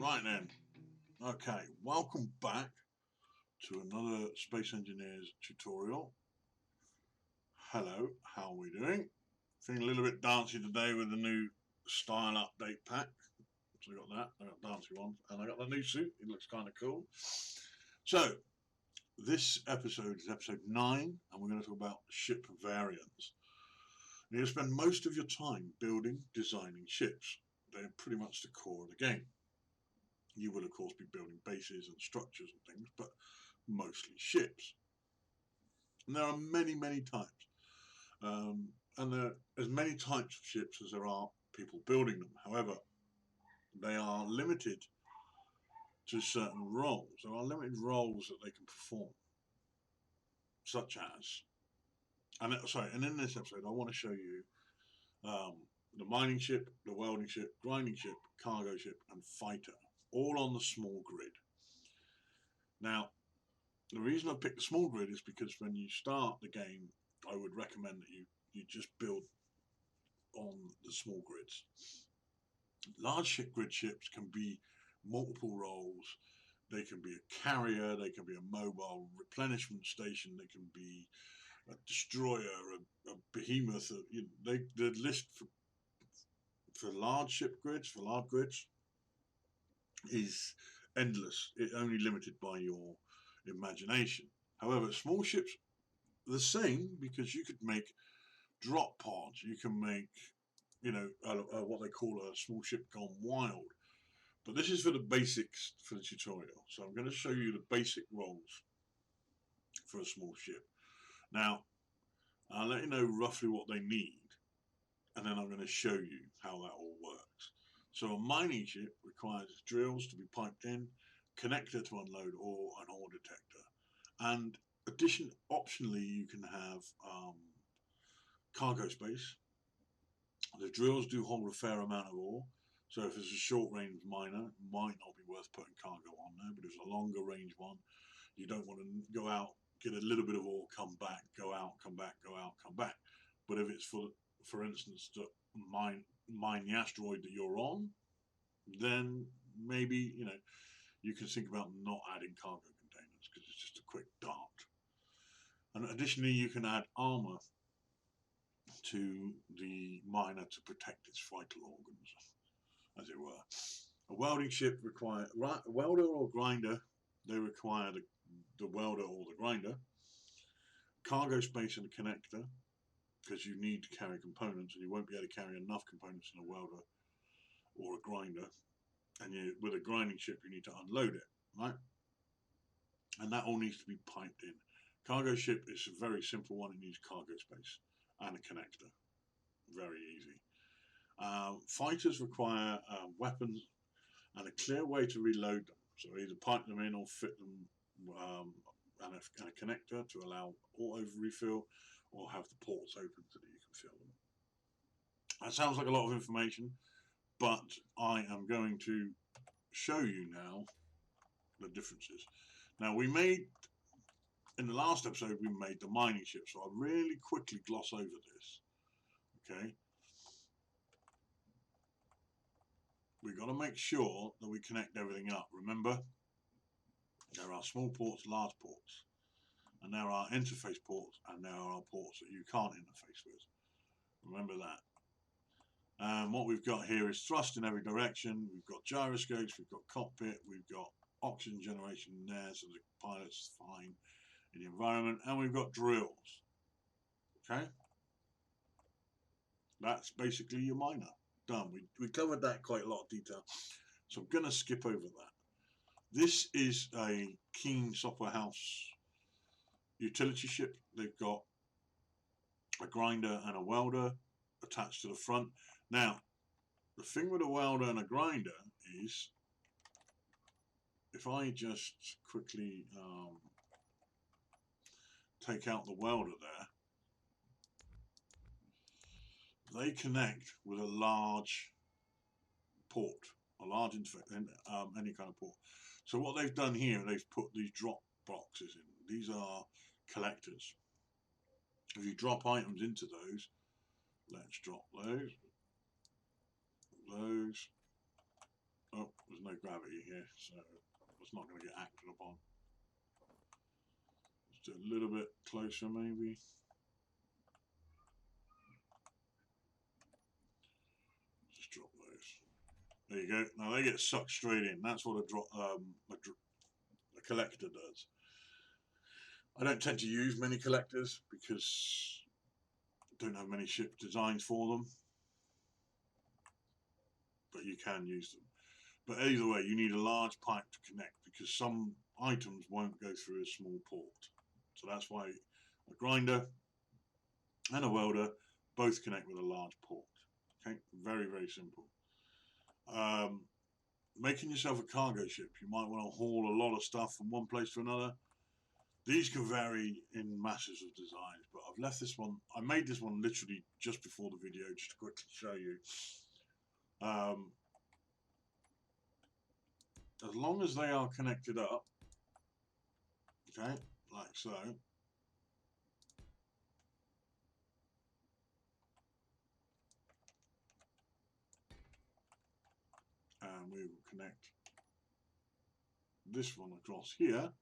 Right then, okay, welcome back to another Space Engineers tutorial. Hello, how are we doing? Feeling a little bit dancey today with the new style update pack. So I got that, I got dancey ones, and I got the new suit, it looks kind of cool. So, this episode is episode 9, and we're going to talk about ship variants. You're going to spend most of your time building, designing ships. They're pretty much the core of the game. You will, of course, be building bases and structures and things, but mostly ships. And there are many, many types. And there are as many types of ships as there are people building them. However, they are limited to certain roles. There are limited roles that they can perform, such as, and in this episode, I want to show you the mining ship, the welding ship, grinding ship, cargo ship, and fighter, all on the small grid. Now, the reason I picked the small grid is because when you start the game, I would recommend that you just build on the small grids. Large ship grid ships can be multiple roles. They can be a carrier, they can be a mobile replenishment station, they can be a destroyer, a behemoth. The list for large ship grids, for large grids, is endless. It's only limited by your imagination. However, small ships are the same because you could make drop pods. You can make, what they call a small ship gone wild. But this is for the basics for the tutorial. So I'm going to show you the basic roles for a small ship. Now, I'll let you know roughly what they need, and then I'm going to show you how that all works. So a mining ship requires drills to be piped in, connector to unload ore, an ore detector. And optionally, you can have cargo space. The drills do hold a fair amount of ore, so if it's a short range miner, it might not be worth putting cargo on there, but if it's a longer range one, you don't want to go out, get a little bit of ore, come back, go out, come back, go out, come back. But if it's for instance, to mine the asteroid that you're on, then maybe, you can think about not adding cargo containers because it's just a quick dart. And additionally, you can add armor to the miner to protect its vital organs, as it were. A welding ship requires a welder or grinder. They require the welder or the grinder, cargo space and a connector, because you need to carry components, and you won't be able to carry enough components in a welder or a grinder. And with a grinding ship, you need to unload it, right? And that all needs to be piped in. Cargo ship is a very simple one. It needs cargo space and a connector. Very easy. Fighters require weapons and a clear way to reload them. So either pipe them in or fit them and a connector to allow auto refill, or have the ports open so that you can fill them. That sounds like a lot of information, but I am going to show you now the differences. Now, in the last episode, we made the mining ship, so I'll really quickly gloss over this. Okay. We've got to make sure that we connect everything up. Remember, there are small ports, large ports, and there are interface ports, and there are ports that you can't interface with. Remember that. What we've got here is thrust in every direction. We've got gyroscopes, we've got cockpit, we've got oxygen generation there, so the pilot's fine in the environment, and we've got drills. Okay? That's basically your miner. Done. We covered that quite a lot of detail, so I'm going to skip over that. This is a Keen Software House utility ship. They've got a grinder and a welder attached to the front. Now, the thing with a welder and a grinder is, if I just quickly take out the welder there, they connect with a large port, a large interface, any kind of port. So what they've done here, they've put these drop boxes in. These are collectors. If you drop items into those, let's drop those, Oh, there's no gravity here, so it's not going to get acted upon. Let's do a little bit closer, maybe. Just drop those. There you go. Now they get sucked straight in. That's what a collector does. I don't tend to use many collectors because I don't have many ship designs for them, but you can use them. But either way, you need a large pipe to connect because some items won't go through a small port. So that's why a grinder and a welder both connect with a large port. Okay, very, very simple. Making yourself a cargo ship, you might want to haul a lot of stuff from one place to another. These can vary in masses of designs, but I've left this one. I made this one literally just before the video, just to quickly show you. As long as they are connected up, okay, like so. And we will connect this one across here.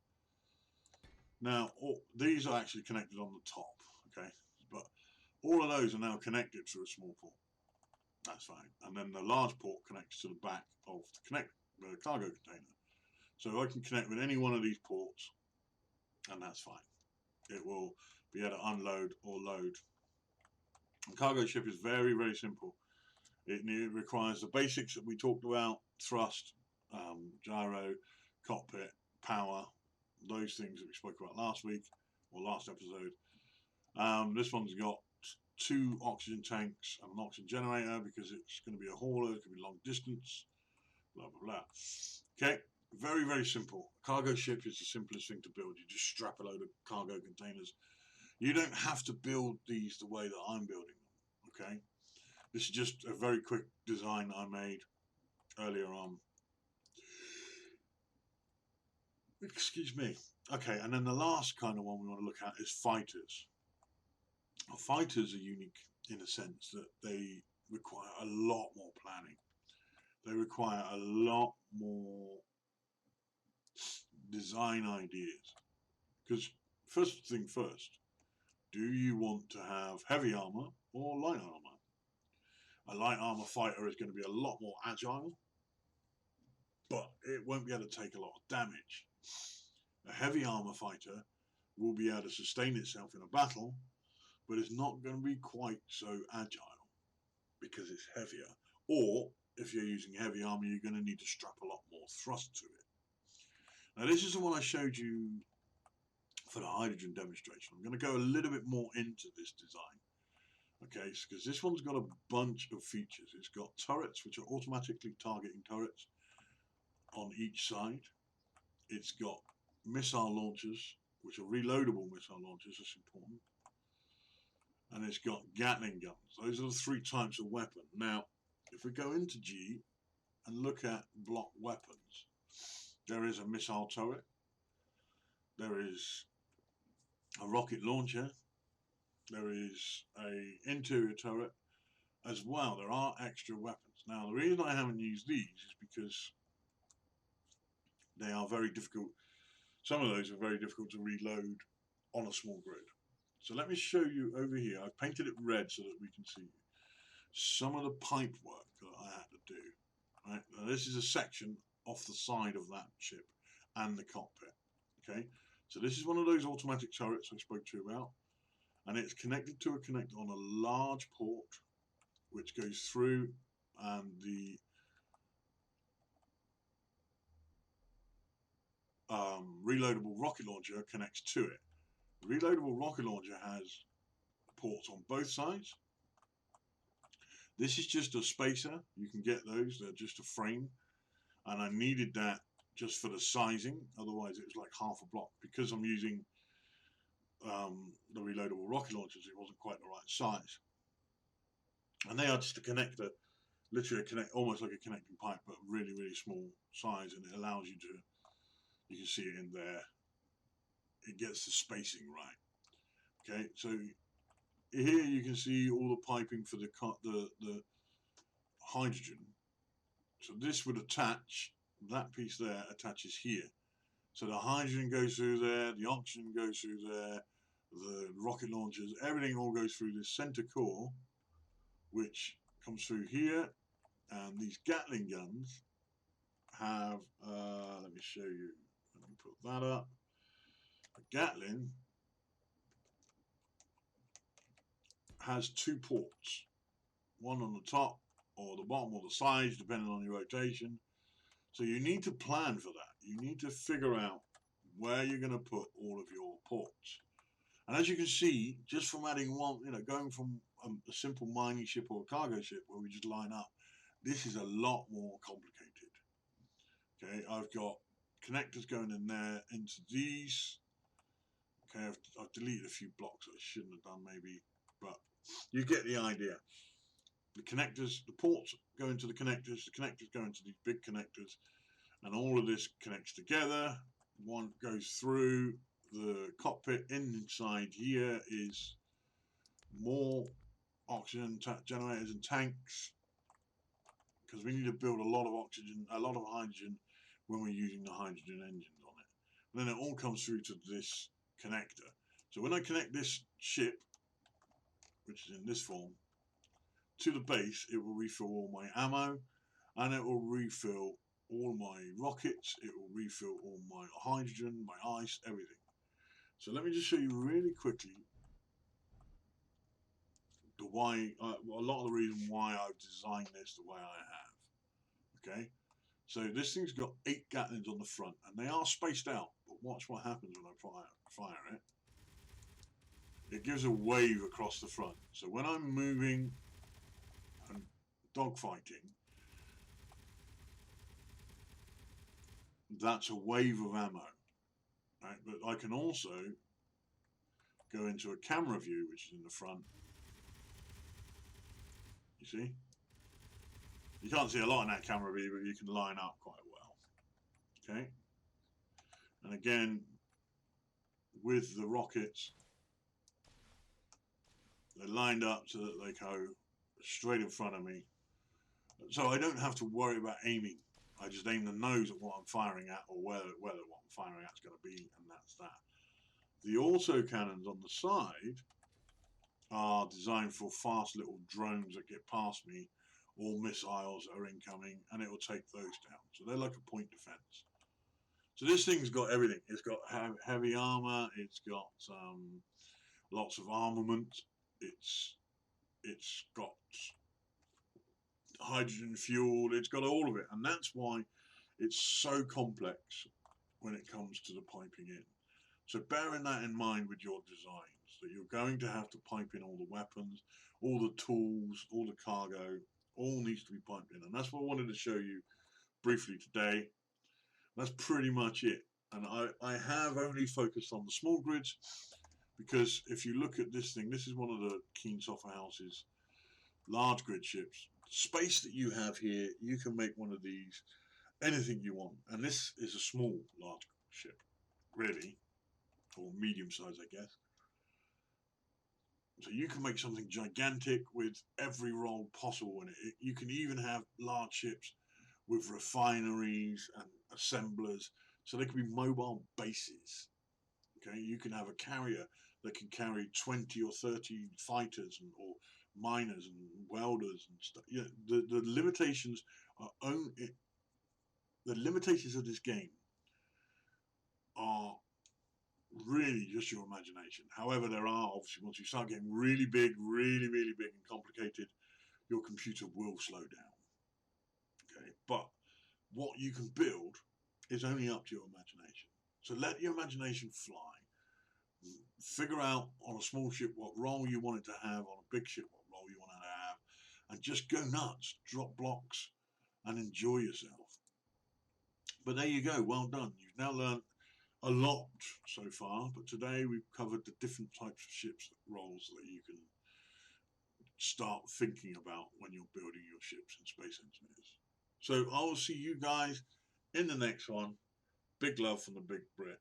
Now, these are actually connected on the top, okay, but all of those are now connected through a small port. That's fine. And then the large port connects to the back of the cargo container. So I can connect with any one of these ports, and that's fine. It will be able to unload or load. A cargo ship is very, very simple. It requires the basics that we talked about: thrust, gyro, cockpit, power, those things that we spoke about last week or last episode. This one's got 2 oxygen tanks and an oxygen generator because it's going to be a hauler, it could be long distance, blah, blah, blah. Okay, very, very simple. A cargo ship is the simplest thing to build. You just strap a load of cargo containers. You don't have to build these the way that I'm building them, okay? This is just a very quick design that I made earlier on. Excuse me. Okay, and then the last kind of one we want to look at is fighters. Now, fighters are unique in a sense that they require a lot more planning. They require a lot more design ideas. Because first thing first, do you want to have heavy armor or light armor? A light armor fighter is going to be a lot more agile, but it won't be able to take a lot of damage. A heavy armor fighter will be able to sustain itself in a battle, but it's not going to be quite so agile because it's heavier. Or if you're using heavy armor, you're going to need to strap a lot more thrust to it. Now this is the one I showed you for the hydrogen demonstration. I'm going to go a little bit more into this design. Okay, because this one's got a bunch of features. It's got turrets, which are automatically targeting turrets on each side. It's got missile launchers, which are reloadable missile launchers. That's important. And it's got Gatling guns. Those are the 3 types of weapon. Now, if we go into G and look at block weapons, there is a missile turret. There is a rocket launcher. There is a interior turret as well. There are extra weapons. Now, the reason I haven't used these is because they are very difficult. Some of those are very difficult to reload on a small grid. So let me show you over here. I've painted it red so that we can see some of the pipe work that I had to do. Right? Now, this is a section off the side of that ship and the cockpit. Okay, so this is one of those automatic turrets I spoke to you about, and it's connected to a connector on a large port, which goes through, and the reloadable rocket launcher connects to it. The reloadable rocket launcher has ports on both sides. This is just a spacer. You can get those. They're just a frame. And I needed that just for the sizing. Otherwise, it was like half a block. Because I'm using the reloadable rocket launchers, it wasn't quite the right size. And they are just a connector, literally almost like a connecting pipe, but really, really small size. And it allows you to, you can see it in there. It gets the spacing right. Okay, so here you can see all the piping for the hydrogen. So this would attach, that piece there attaches here. So the hydrogen goes through there, the oxygen goes through there, the rocket launchers, everything all goes through this center core, which comes through here. And these Gatling guns have, let me show you, let me put that up. A Gatling has 2 ports, one on the top or the bottom or the sides, depending on your rotation. So you need to plan for that. You need to figure out where you're going to put all of your ports. And as you can see, just from adding one, going from a simple mining ship or a cargo ship where we just line up, this is a lot more complicated. Okay, I've got connectors going in there into these. Okay, I've deleted a few blocks I shouldn't have done maybe, but you get the idea. The connectors, the ports go into the connectors go into these big connectors, and all of this connects together. One goes through the cockpit. Inside here is more oxygen generators and tanks, because we need to build a lot of oxygen, a lot of hydrogen when we're using the hydrogen engines on it. And then it all comes through to this connector. So when I connect this ship, which is in this form, to the base, it will refill all my ammo, and it will refill all my rockets, it will refill all my hydrogen, my ice, everything. So let me just show you really quickly the why, a lot of the reason why I've designed this the way I have. Okay, so this thing's got 8 Gatlings on the front, and they are spaced out, but watch what happens when I fire it. It gives a wave across the front. So when I'm moving and dogfighting, that's a wave of ammo, right? But I can also go into a camera view, which is in the front. You see? You can't see a lot in that camera view, but you can line up quite well. Okay? And again, with the rockets, they're lined up so that they go straight in front of me. So I don't have to worry about aiming. I just aim the nose at what I'm firing at, or whether what I'm firing at is going to be, and that's that. The auto cannons on the side are designed for fast little drones that get past me, or missiles that are incoming, and it will take those down. So they're like a point defense. So this thing's got everything. It's got heavy armor. It's got lots of armament. It's got hydrogen fuel. It's got all of it, and that's why it's so complex when it comes to the piping in. So bearing that in mind with your designs, that you're going to have to pipe in all the weapons, all the tools, all the cargo, all needs to be piped in. And that's what I wanted to show you briefly today. That's pretty much it. And I have only focused on the small grids, because if you look at this thing, this is one of the Keen Software House's large grid ships. The space that you have here, you can make one of these anything you want. And this is a small large ship, really, or medium size, I guess. So you can make something gigantic with every role possible in it. You can even have large ships with refineries and assemblers, so they can be mobile bases. Okay, you can have a carrier that can carry 20 or 30 fighters or miners and welders and stuff. Yeah, the limitations are the limitations of this game are really just your imagination. However, there are obviously, once you start getting really big, really big and complicated, your computer will slow down. Okay, but what you can build is only up to your imagination. So let your imagination fly. Figure out on a small ship what role you want it to have, on a big ship what role you want it to have, and just go nuts, drop blocks, and enjoy yourself. But there you go, well done. You've now learned a lot so far, but today we've covered the different types of ships, roles that you can start thinking about when you're building your ships in Space Engineers. So I will see you guys in the next one. Big love from the Big Brit.